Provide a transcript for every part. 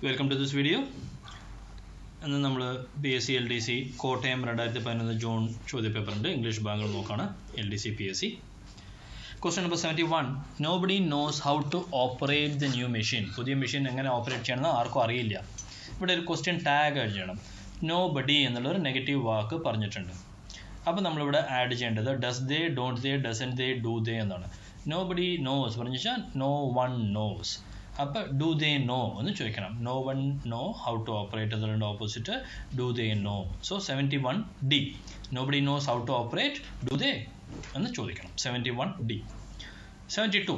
Welcome to this video. And then we PSC LDC Kottayam 2011 June ചോദ്യ പേപ്പറിന്റെ English ഭാഗങ്ങൾ നോക്കാണ് LDC PSC. Question number 71. Nobody knows how to operate the new machine. പുതിയ machine എങ്ങനെ operate ചെയ്യണമെന്ന് ആർക്കും അറിയില്ല. ഇവിടെ ഒരു ക്വസ്റ്റ്യൻ ടാഗ് എഴുതണം. Nobody എന്നുള്ളൊരു നെഗറ്റീവ് വാക്ക് പറഞ്ഞിട്ടുണ്ട്. അപ്പോൾ നമ്മളിവിടെ ആഡ് ചെയ്യേണ്ടത് does they, don't they, doesn't they, do they എന്നാണ്. Nobody knows പറഞ്ഞു വെച്ചാൽ no one knows. അപ്പോൾ do they know എന്ന് ചോദിക്കണം. No one know how to operate എന്നതിൻ്റെ opposite do they know. So 71D. Nobody knows how to operate. Do they എന്ന് ചോദിക്കണം. 71D. 72.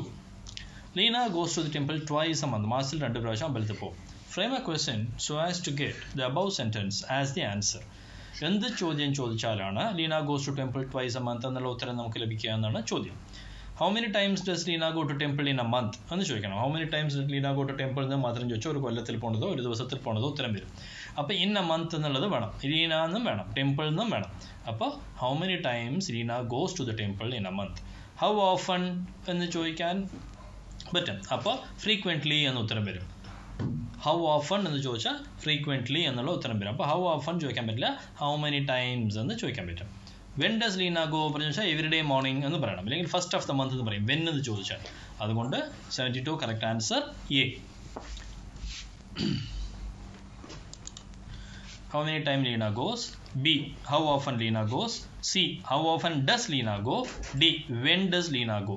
Lena goes to the temple twice a month. മാസത്തിൽ 2 പ്രാവശ്യം അമ്പലത്തിൽ പോകും. Frame a question so as to get the above sentence as the answer. എന്ത് ചോദ്യം ചോദിച്ചാലാണ് Lena goes to temple twice a month എന്നുള്ള ഉത്തരം നമുക്ക് ലഭിക്കുക എന്നാണ് ചോദ്യം. How many times does Lena go to temple in a month എന്ന് ചോദിക്കണം. How many times does Lena go to temple എന്ന് മാത്രം ചോദിച്ചാൽ ഒരു കൊല്ലത്തിൽ പോണതോ ഒരു ദിവസത്തിൽ പോണതോ ഉത്തരം വരും. അപ്പോൾ in a month എന്നുള്ളത് വേണം. Lena എന്നും വേണം. Temple എന്നും വേണം. അപ്പോൾ how many times Lena goes to the temple in a month. How often എന്ന് ചോദിക്കാൻ പറ്റും. അപ്പോൾ frequently എന്ന് ഉത്തരം വരും. How often എന്ന് ചോദിച്ചാൽ frequently എന്നുള്ള ഉത്തരം വരും. അപ്പോൾ how often ചോദിക്കാൻ പറ്റില്ല. How many times എന്ന് ചോദിക്കാൻ പറ്റും. When does Lena go പറഞ്ഞു വെച്ചാൽ എവറി ഡേ മോർണിംഗ് എന്ന് പറയണം. അല്ലെങ്കിൽ ഫസ്റ്റ് ഓഫ് ദ മന്ത് എന്ന് പറയും. വെൻ എന്ന് ചോദിച്ചാൽ. അതുകൊണ്ട് 72 correct answer A. How many time Lena goes? B. How often Lena goes? C. How often does Lena go? D. When does Lena go?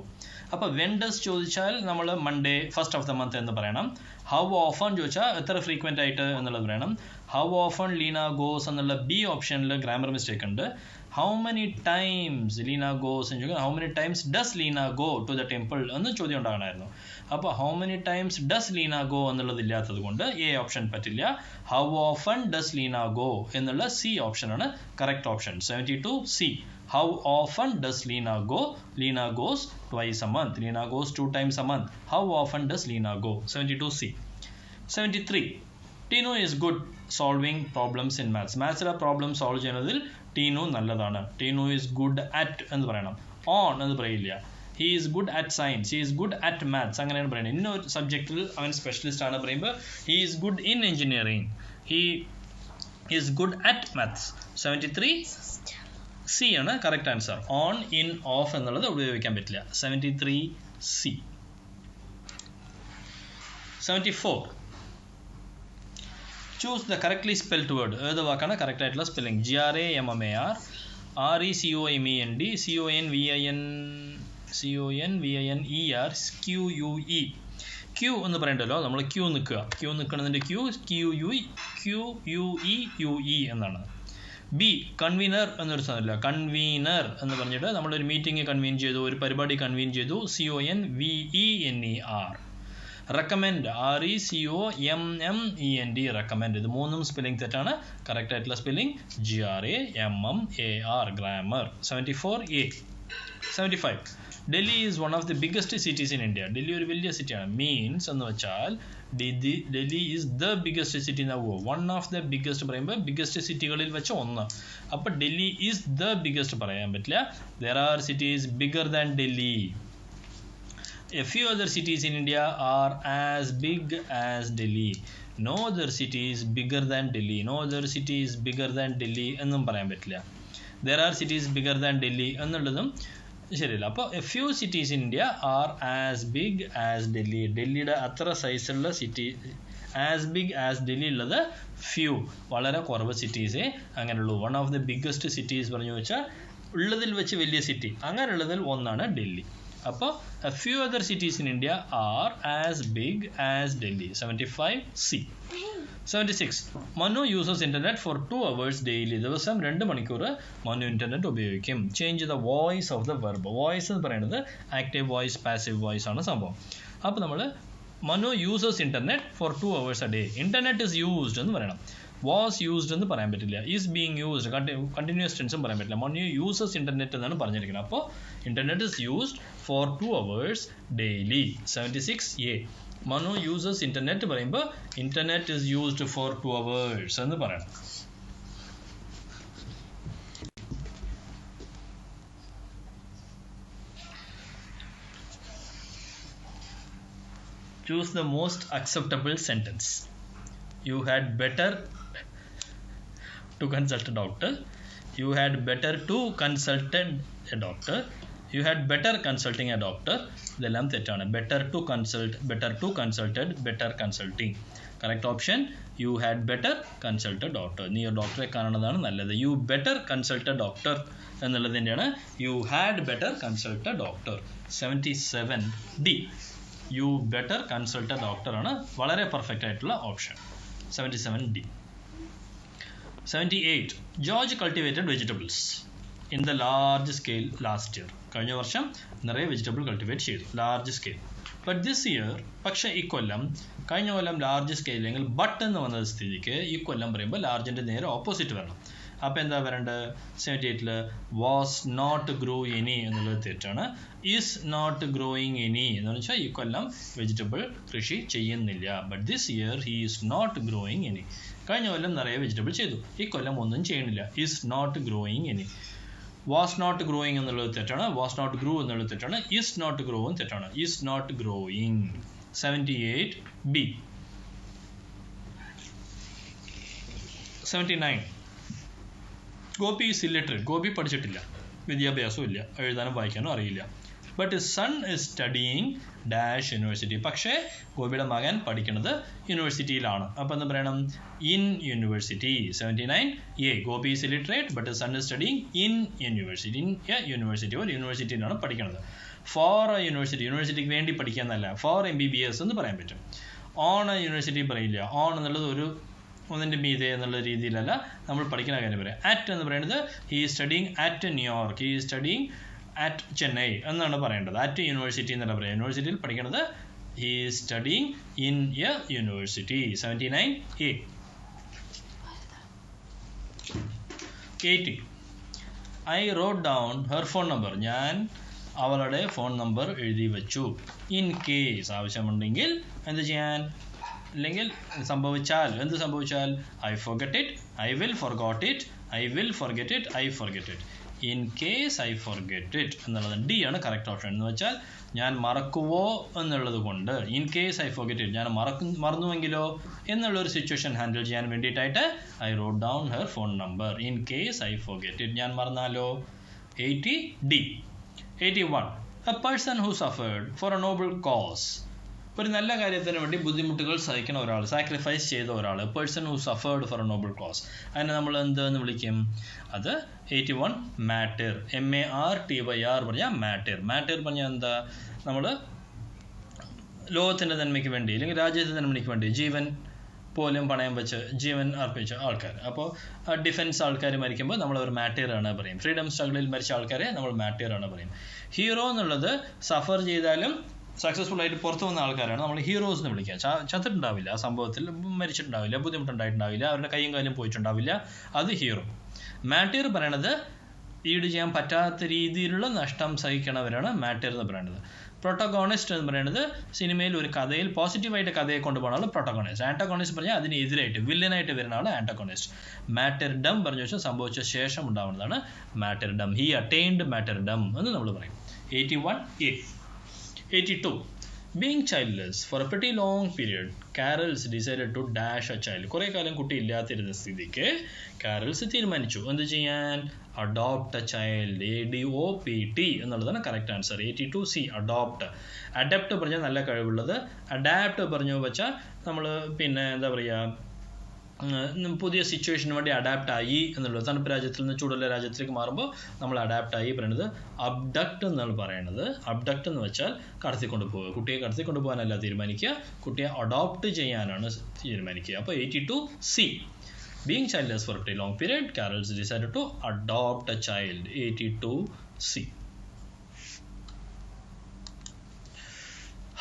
അപ്പോൾ when does ചോദിച്ചാൽ നമ്മൾ Monday first of the month എന്ന് പറയണം. How often ചോദിച്ചാൽ എത്ര frequent ആയിട്ട് എന്നുള്ളത് പറയണം. ഹൗ ഓഫൺ ലീന ഗോസ് എന്നുള്ള ബി ഓപ്ഷനിൽ ഗ്രാമർ മിസ്റ്റേക്ക് ഉണ്ട്. How many times Leena goes എന്ന് ചോദിച്ചാൽ how many times does Leena go to the temple എന്ന് ചോദ്യം ഉണ്ടാകണമായിരുന്നു. അപ്പോൾ how many times does Leena go എന്നുള്ളത് ഇല്ലാത്തത് കൊണ്ട് എ ഓപ്ഷൻ പറ്റില്ല. How often does Leena go എന്നുള്ള സി ഓപ്ഷനാണ് correct option. 72 C. How often does Lena go? Lena goes twice a month. Lena goes 2 times a month. How often does Lena go? 72C. 73. Tino is good solving problems in maths. Mathsila problem solve ചെയ്യുന്നതിൽ Tino നല്ലതാണ്. Tino is good at എന്ന് പറയണം. On എന്ന് പറയില്ല. He is good at science. He is good at maths. അങ്ങനെയാണ് പറയുന്നത്. ഇന്നൊരു സബ്ജക്റ്റിൽ അവൻ സ്പെഷ്യലിസ്റ്റ് ആണ് പറയുമ്പോൾ he is good in engineering. He is good at maths. 73 C ആണ് correct answer. On, in, of എന്നുള്ളത് ഉപയോഗിക്കാൻ പറ്റില്ല. 73 C. 74. Choose the correctly spelled word. ഏത് വാക്കാണ് കറക്റ്റ് ആയിട്ടുള്ള spelling? GRAMMAR, RECOMEND, CONVINER, QUE. Queue എന്ന് പറയണ്ടല്ലോ, നമ്മൾ ക്യൂ നിൽക്കുക. ക്യൂ നിൽക്കണതിൻ്റെ QUE എന്നാണ്. ബി. കൺവീനർ എന്നൊരു സാധനമില്ല. കൺവീനർ എന്ന് പറഞ്ഞിട്ട് നമ്മളൊരു മീറ്റിംഗ് കൺവീൻ ചെയ്തു, ഒരു പരിപാടി കൺവീൻ ചെയ്തു. CONVENER. Recommend, RECOMMEND, recommend. ഇത് മൂന്നും സ്പെല്ലിംഗ് തെറ്റാണ്. കറക്റ്റ് ആയിട്ടുള്ള spelling GRAMMAR, grammar. 74A. 75. Delhi is one of the biggest cities in India. Delhi ഒരു വലിയ സിറ്റിയാണ്. മീൻസ് എന്ന് വെച്ചാൽ Delhi is the biggest city എന്നാവുമോ? വൺ ഓഫ് ദ ബിഗ്ഗസ്റ്റ് പറയുമ്പോൾ ബിഗ്ഗസ്റ്റ് സിറ്റികളിൽ വെച്ച് ഒന്ന്. അപ്പോൾ ഡൽഹി ഈസ് ദ ബിഗ്ഗസ്റ്റ് പറയാൻ പറ്റില്ല. There are cities bigger than Delhi. A few other cities in India are as big as Delhi. No other city is bigger than Delhi. No other city is bigger than Delhi എന്നും പറയാൻ പറ്റില്ല. There are cities bigger than Delhi എന്നുള്ളതും ശരിയല്ല. അപ്പോൾ a few cities in India are as big as Delhi. ഡൽഹിയുടെ അത്ര സൈസുള്ള city, as big as Delhi ഉള്ളത് ഫ്യൂ, വളരെ കുറവ് സിറ്റീസേ അങ്ങനെയുള്ളൂ. One of the biggest cities പറഞ്ഞു വെച്ചാൽ ഉള്ളതിൽ വെച്ച് വലിയ സിറ്റി, അങ്ങനെയുള്ളതിൽ ഒന്നാണ് ഡൽഹി. അപ്പോൾ a few other cities in India are as big as Delhi. 75C. 76. Manu uses internet for 2 hours daily. ദിവസം 2 മണിക്കൂർ മനു ഇൻ്റർനെറ്റ് ഉപയോഗിക്കും. Change the voice of the verb. Voice എന്ന് പറയുന്നത് ആക്റ്റീവ് വോയിസ്, പാസീവ് വോയിസ് ആണ് സംഭവം. അപ്പോൾ നമ്മൾ Manu uses internet for 2 hours a day. Internet is used എന്ന് പറയണം. വാസ് യൂസ്ഡ് എന്ന് പറയാൻ പറ്റില്ല. ഈസ് ബീങ് യൂസ്ഡ്, കണ്ടിന്യൂസ് ടെൻസും പറയാൻ പറ്റില്ല. മനു യൂസസ് ഇൻ്റർനെറ്റ് എന്നാണ് പറഞ്ഞിരിക്കുന്നത്. അപ്പോൾ internet is used for 2 hours daily. 76A. Manu uses internet പറയുമ്പോൾ internet is used for 2 hours എന്ന് പറയണം. choose the most acceptable sentence. You had better to consult a doctor. You had better to consult a doctor. You had better consulting a doctor. ഇതെല്ലാം തെറ്റാണ്. better to consult, better to consulted, better consulting. Correct option, you had better consult a doctor. നീ ഒരു ഡോക്ടറെ കാണുന്നതാണ് നല്ലത്. You better consult a doctor എന്നുള്ളത് തന്നെയാണ് you had better consult a doctor. 77D, you better consult a doctor ആണ് വളരെ perfect ആയിട്ടുള്ള option. 77D. 78, George cultivated vegetables in the large scale last year. കഴിഞ്ഞ വർഷം നിറയെ വെജിറ്റബിൾ കൾട്ടിവേറ്റ് ചെയ്തു, large scale. But this year, പക്ഷേ ഈ കൊല്ലം, കഴിഞ്ഞ കൊല്ലം ലാർജ് സ്കെയിൽ അല്ലെങ്കിൽ ബട്ട് എന്ന് വന്ന സ്ഥിതിക്ക് ഈ കൊല്ലം പറയുമ്പോൾ ലാർജിൻ്റെ നേരെ ഓപ്പോസിറ്റ് വരണം. അപ്പോൾ എന്താ വരേണ്ടത്? 78ൽ വാസ് നോട്ട് ഗ്രോ എനി എന്നുള്ളത് തെറ്റാണ്. ഈസ് നോട്ട് ഗ്രോയിങ് എനി എന്ന് വെച്ചാൽ ഈ കൊല്ലം വെജിറ്റബിൾ കൃഷി ചെയ്യുന്നില്ല. But this year he is not growing any. കഴിഞ്ഞ കൊല്ലം നിറയെ വെജിറ്റബിൾ ചെയ്തു, ഈ കൊല്ലം ഒന്നും ചെയ്യണില്ല. Is not growing any. Was not growing എന്നുള്ളത് തെറ്റാണ്. വാസ് നോട്ട് ഗ്രൂ എന്നുള്ളത് തെറ്റാണ്. ഈസ് നോട്ട് ഗ്രോവും തെറ്റാണ്. Is not growing. 78B. 79, Gopi is illiterate. Gopi പഠിച്ചിട്ടില്ല, വിദ്യാഭ്യാസവും ഇല്ല, എഴുതാനും വായിക്കാനും അറിയില്ല. But his son is studying dash university. പക്ഷേ ഗോപിയുടെ മകൻ പഠിക്കുന്നത് യൂണിവേഴ്സിറ്റിയിലാണ്. അപ്പോൾ എന്താ പറയണം? In university. 79A, Gopi is illiterate but his son is studying in university. In a university, ഒരു യൂണിവേഴ്സിറ്റിയിലാണ് പഠിക്കുന്നത്. ഫോർ എ യൂണിവേഴ്സിറ്റി, യൂണിവേഴ്സിറ്റിക്ക് വേണ്ടി പഠിക്കുക എന്നല്ല. ഫോർ MBBS എന്ന് പറയാൻ പറ്റും. ഓൺ എ യൂണിവേഴ്സിറ്റി പറയില്ല. ഓൺ എന്നുള്ളത് ഒരു ഒന്നിൻ്റെ മീതെ എന്നുള്ള രീതിയിലല്ല നമ്മൾ പഠിക്കുന്ന കാര്യം പറയാം. അറ്റ് എന്ന് പറയുന്നത് he is studying at New York, he is studying at Chennai എന്നാണ് പറയേണ്ടത്. അറ്റ് യൂണിവേഴ്സിറ്റി എന്നല്ല പറയാം. യൂണിവേഴ്സിറ്റിയിൽ പഠിക്കുന്നത് he is studying in a university. 79A. 80, I wrote down her phone number. ഞാൻ അവളുടെ ഫോൺ നമ്പർ എഴുതി വെച്ചു. ഇൻ കേസ്, ആവശ്യമുണ്ടെങ്കിൽ എന്ത് ചെയ്യാൻ, അല്ലെങ്കിൽ സംഭവിച്ചാൽ, എന്ത് സംഭവിച്ചാൽ? I forget it, I will forgot it, I will forget it, I forget it. In case I forget it എന്നുള്ളത് D ആണ് കറക്റ്റ് ഓപ്ഷൻ. എന്ന് വെച്ചാൽ ഞാൻ മറക്കുവോ എന്നുള്ളത് കൊണ്ട് in case I forget it, ഞാൻ മറന്നുവെങ്കിലോ എന്നുള്ളൊരു സിറ്റുവേഷൻ ഹാൻഡിൽ ചെയ്യാൻ വേണ്ടിയിട്ടായിട്ട് I wrote down her phone number. In case I forget it, ഞാൻ മറന്നാലോ? 80D. 81, a person who suffered for a noble cause. ഒരു നല്ല കാര്യത്തിന് വേണ്ടി ബുദ്ധിമുട്ടുകൾ സഹിക്കുന്ന ഒരാൾ, സാക്രിഫൈസ് ചെയ്ത ഒരാൾ. Person who suffered for a noble cos. അതിനെ നമ്മൾ എന്തെന്ന് വിളിക്കും? അത് 81 മാറ്റർ. MARTYR പറഞ്ഞാൽ മാറ്റർ. മാറ്റർ പറഞ്ഞാൽ എന്താ? നമ്മൾ ലോകത്തിൻ്റെ നന്മയ്ക്ക് വേണ്ടി അല്ലെങ്കിൽ രാജ്യത്തിൻ്റെ നന്മയ്ക്ക് വേണ്ടി ജീവൻ പോലും പണയം വെച്ച് ജീവൻ അർപ്പിച്ച ആൾക്കാർ. അപ്പോൾ ഡിഫൻസ് ആൾക്കാർ മരിക്കുമ്പോൾ നമ്മൾ ഒരു മാറ്റേറാണ് പറയും. ഫ്രീഡം സ്ട്രഗിളിൽ മരിച്ച ആൾക്കാരെ നമ്മൾ മാറ്റേറാണ് പറയും. ഹീറോ എന്നുള്ളത് സഫർ ചെയ്താലും സക്സസ്ഫുൾ ആയിട്ട് പുറത്തു വന്ന ആൾക്കാരാണ് നമ്മൾ ഹീറോസ് എന്ന് വിളിക്കുക. ചത്തിട്ടുണ്ടാവില്ല, ആ സംഭവത്തിൽ മരിച്ചിട്ടുണ്ടാവില്ല, ബുദ്ധിമുട്ടുണ്ടായിട്ടുണ്ടാവില്ല, അവരുടെ കൈയും കാലും പോയിട്ടുണ്ടാവില്ല, അത് ഹീറോ. മാറ്റേർ പറയണത് ഈട് ചെയ്യാൻ പറ്റാത്ത രീതിയിലുള്ള നഷ്ടം സഹിക്കണവരാണ് മാറ്റേർ എന്ന് പറയുന്നത്. പ്രൊട്ടഗോണിസ്റ്റ് എന്ന് പറയുന്നത് സിനിമയിൽ ഒരു കഥയിൽ പോസിറ്റീവായിട്ട് കഥയെ കൊണ്ടുപോകുന്ന ആൾ പ്രൊട്ടഗോണിസ്റ്റ്. ആൻറ്റഗോണിസ്റ്റ് പറഞ്ഞാൽ അതിനെതിരായിട്ട് വില്ലനായിട്ട് വരുന്ന ആൾ ആൻറ്റഗോണിസ്റ്റ്. മാറ്റർഡം പറഞ്ഞു വെച്ചാൽ സംഭവിച്ച ശേഷം ഉണ്ടാവുന്നതാണ് മാറ്റർഡം. ഹി അറ്റൈൻഡ് മാറ്റർഡം എന്ന് നമ്മൾ പറയും. 81A. 82, being childless for a pretty long period, Carols decided to dash a child. കുറേ കാലം കുട്ടി ഇല്ലാത്തിരുന്ന സ്ഥിതിക്ക് കാരൽസ് തീരുമാനിച്ചു എന്ത് ചെയ്യാൻ? Adopt A child. ADOPT എന്നുള്ളതാണ് correct answer. 82C, adopt. Adapt പറഞ്ഞാൽ നല്ല കഴിവുള്ളത്. അഡാപ്റ്റ് പറഞ്ഞു വെച്ചാൽ നമ്മൾ പിന്നെ എന്താ പറയുക, പുതിയ സിറ്റുവേഷന് വേണ്ടി അഡാപ്റ്റ് ആയി എന്നുള്ളത്. തണുപ്പ് രാജ്യത്തിൽ നിന്ന് ചൂടുള്ള രാജ്യത്തിലേക്ക് മാറുമ്പോൾ നമ്മൾ അഡാപ്റ്റ് ആയി പറയുന്നത്. അബ്ഡക്റ്റ് എന്നാണ് പറയുന്നത്. അബ്ഡക്റ്റ് എന്ന് വെച്ചാൽ കടത്തിക്കൊണ്ട് പോവുക. കുട്ടിയെ കടത്തിക്കൊണ്ട് പോകാനല്ല തീരുമാനിക്കുക, കുട്ടിയെ അഡോപ്റ്റ് ചെയ്യാനാണ് തീരുമാനിക്കുക. അപ്പോൾ 82C, being childless for a pretty long period, Carols decided to adopt a child. 82C.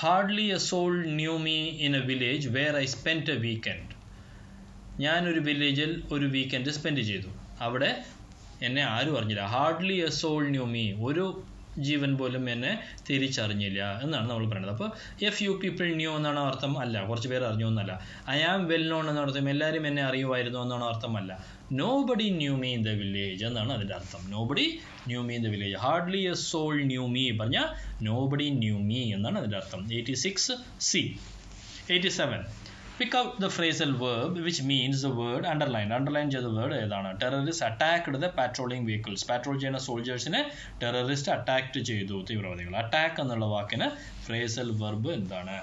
Hardly a soul knew me in a village where I spent a weekend. ഞാനൊരു വില്ലേജിൽ ഒരു വീക്കെൻഡ് സ്പെൻഡ് ചെയ്തു. അവിടെ എന്നെ ആരും അറിഞ്ഞില്ല. Hardly a soul knew me, ഒരു ജീവൻ പോലും എന്നെ തിരിച്ചറിഞ്ഞില്ല എന്നാണ് നമ്മൾ പറയുന്നത്. അപ്പോൾ എ ഫ്യൂ പീപ്പിൾ ന്യൂ എന്നാണ് അർത്ഥം അല്ല, കുറച്ച് പേർ അറിഞ്ഞു എന്നല്ല. ഐ ആം വെൽ നോൺ എന്ന അർത്ഥം എല്ലാവരും എന്നെ അറിയുമായിരുന്നു എന്നാണ് അർത്ഥമല്ല. Nobody knew me in the village എന്നാണ് അതിൻ്റെ അർത്ഥം. Nobody knew me in the village. Hardly a soul knew me പറഞ്ഞാൽ നോബഡി ന്യൂ മീ എന്നാണ് അതിൻ്റെ അർത്ഥം. 86C. 87. Pick out the phrasal verb which means the word underlined. Underline ചെയ്ത word ഏതാണ്? Terrorist attacked the patrolling vehicles. Patrol ചെയ്യുന്ന സോൾജേഴ്സിനെ terrorist attack ചെയ്തു, തീവ്രവാദികൾ. Attack എന്നുള്ള വാക്കിന് ഫ്രേസൽ വെർബ് എന്താണ്?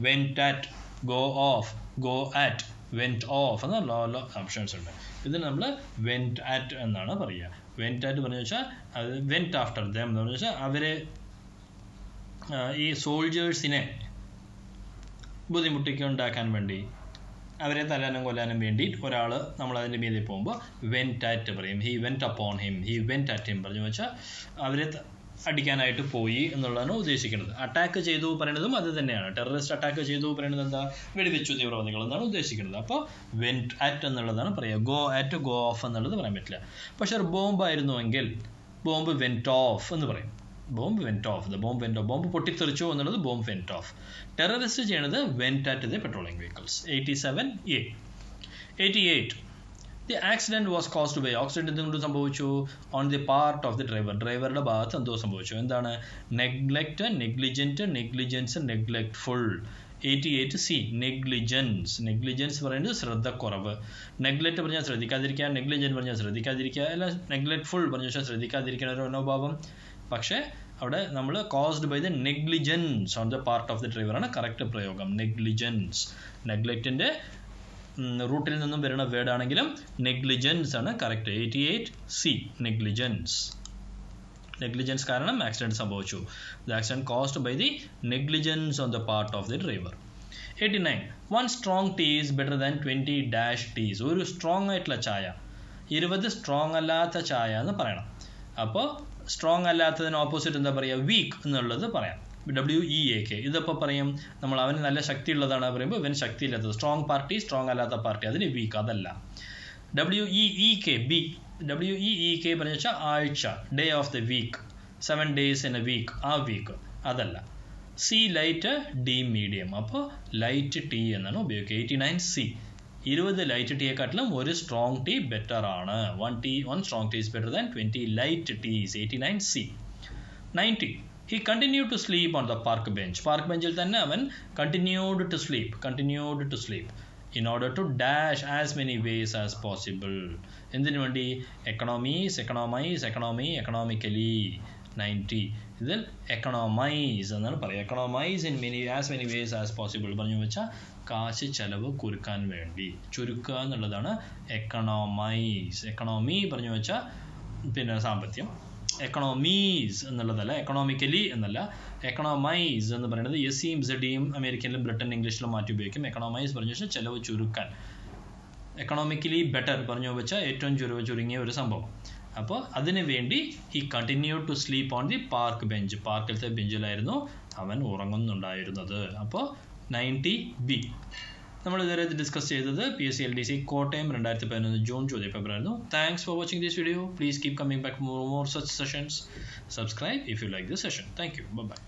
Went at, go of, go at, went off എന്ന law options ഉണ്ട്. ഇതിന് നമ്മൾ വെന്റ് അറ്റ് എന്നാണ് പറയുക. വെന്റ് അറ്റ് പറഞ്ഞു വെച്ചാൽ അത് വെന്റ് ആഫ്റ്റർ ദം എന്ന് പറഞ്ഞു വെച്ചാൽ അവരെ ഈ സോൾജേഴ്സിനെ ബുദ്ധിമുട്ടിക്കുണ്ടാക്കാൻ വേണ്ടി, അവരെ തല്ലാനും കൊല്ലാനും വേണ്ടി ഒരാൾ നമ്മൾ അതിൻ്റെ മീതെ പോകുമ്പോൾ വെന്റ് അറ്റ് പറയും. He went upon him, he went at him പറഞ്ഞു വെച്ചാൽ അവരെ അടിക്കാനായിട്ട് പോയി എന്നുള്ളതാണ് ഉദ്ദേശിക്കുന്നത്. അറ്റാക്ക് ചെയ്തു പറയുന്നതും അത് തന്നെയാണ്. ടെററിസ്റ്റ് അറ്റാക്ക് ചെയ്തു പറയുന്നത് എന്താ? വെടിവെച്ചു തീവ്രവാദികൾ എന്നാണ് ഉദ്ദേശിക്കുന്നത്. അപ്പോൾ വെന്റ് അറ്റ് എന്നുള്ളതാണ് പറയുക. ഗോ അറ്റ്, ഗോ ഓഫ് എന്നുള്ളത് പറയാൻ പറ്റില്ല. പക്ഷേ ഒരു ബോംബായിരുന്നുവെങ്കിൽ ബോംബ് വെന്റ് ഓഫ് എന്ന് പറയും. Bomb went off, the bomb went off. Bomb പൊട്ടിത്തെറിച്ചു എന്നുള്ളത് ബോംബ് വെന്റ് ഓഫ്. ടെററിസ്റ്റ് ചെയ്യണത് went at the patrolling vehicles. 87A. 88. The accident was caused by. Accident എന്തുകൊണ്ട് സംഭവിച്ചു? On the part of the driver. ഡ്രൈവറുടെ ഭാഗത്ത് എന്തോ സംഭവിച്ചു. എന്താണ്? Neglect, negligent, negligence, neglectful. 88C. Negligence. Negligence പറയുന്നത് ശ്രദ്ധക്കുറവ്. നെഗ്ലെക്റ്റ് പറഞ്ഞാൽ ശ്രദ്ധിക്കാതിരിക്കുക, നെഗ്ലിജൻറ്റ് പറഞ്ഞാൽ ശ്രദ്ധിക്കാതിരിക്കുക, അല്ല നെഗ്ലെക്ട്ഫുൾ പറഞ്ഞു വെച്ചാൽ ശ്രദ്ധിക്കാതിരിക്കുന്ന ഒരു മനോഭാവം. പക്ഷേ അവിടെ നമ്മൾ caused by the negligence on the part of the driver ആണ് കറക്റ്റ് പ്രയോഗം. നെഗ്ലിജൻസ്. നെഗ്ലെക്റ്റിൻ്റെ റൂട്ടിൽ നിന്നും വരുന്ന വേർഡ് ആണെങ്കിലും നെഗ്ലിജൻസ് ആണ് കറക്റ്റ്. 88C. നെഗ്ലിജൻസ്. നെഗ്ലിജൻസ് കാരണം ആക്സിഡൻറ്റ് സംഭവിച്ചു. The accident caused by the negligence on the part of the driver. 89. 1 strong tea is better than 20 dash teas. ഒരു സ്ട്രോങ് ആയിട്ടുള്ള ചായ 20 സ്ട്രോങ് അല്ലാത്ത ചായ എന്ന് പറയണം. അപ്പോൾ സ്ട്രോങ് അല്ലാത്തതിന് ഓപ്പോസിറ്റ് എന്താ പറയുക? വീക്ക് എന്നുള്ളത് പറയാം. WEAK. ഇതിപ്പോൾ പറയും നമ്മൾ അവന് നല്ല ശക്തി ഉള്ളതാണ് പറയുമ്പോൾ ഇവൻ ശക്തി ഇല്ലാത്തത്. സ്ട്രോങ് പാർട്ടി, സ്ട്രോങ് അല്ലാത്ത പാർട്ടി, അതിന് വീക്ക്. അതല്ല. WEEK. ബി. WEEK പറഞ്ഞു വെച്ചാൽ ആഴ്ച, day of the week, 7 days in a week, ആ വീക്ക്. അതല്ല. C light, D medium. അപ്പോൾ ലൈറ്റ് ടീ എന്നാണ് ഉപയോഗിക്കുക. 89C. 20 ലൈറ്റ് ടീയെക്കാട്ടിലും ഒരു സ്ട്രോങ് ടീ ബെറ്റർ ആണ്. 1 strong tea is better than 20 light teas. 89C. 90. He continued to sleep on the park bench. Park ബെഞ്ചിൽ തന്നെ അവൻ continued to sleep in order to dash as many ways as possible. എന്തിനു വേണ്ടി? economically. 90. ഇതിൽ economize എന്നാണ് പറയുക. economize in as many ways as possible പറഞ്ഞു വെച്ചാൽ കാശ് ചെലവ് കുറുക്കാൻ വേണ്ടി, ചുരുക്കുക എന്നുള്ളതാണ് economize. economy പറഞ്ഞു വെച്ചാൽ പിന്നെ സാമ്പത്തികം. എക്കണോമീസ് എന്നുള്ളതല്ല, എക്കണോമിക്കലി എന്നല്ല. എക്കണോമൈസ് എന്ന് പറയുന്നത് എസിയും സെഡിയും അമേരിക്കനിലും ബ്രിട്ടൻ ഇംഗ്ലീഷിലും മാറ്റി ഉപയോഗിക്കും. എക്കണോമൈസ് പറഞ്ഞു വെച്ചാൽ ചെലവ് ചുരുക്കാൻ. എക്കണോമിക്കലി ബെറ്റർ പറഞ്ഞു വെച്ചാൽ ഏറ്റവും ചുരുങ്ങിയ ഒരു സംഭവം. അപ്പോൾ അതിനു വേണ്ടി he continue to sleep on the park bench. പാർക്കിലത്തെ ബെഞ്ചിലായിരുന്നു അവൻ ഉറങ്ങുന്നുണ്ടായിരുന്നത്. അപ്പോൾ 90B. നമ്മൾ ഇതുവരെ ഡിസ്കസ് ചെയ്തത് PSC LDC കോട്ടയം 2011 ജൂൺ ചോദ്യപേപ്പർ ആയിരുന്നു. Thanks for watching this video. Please keep coming back more such sessions. Subscribe if you like this session. Thank you. Bye bye.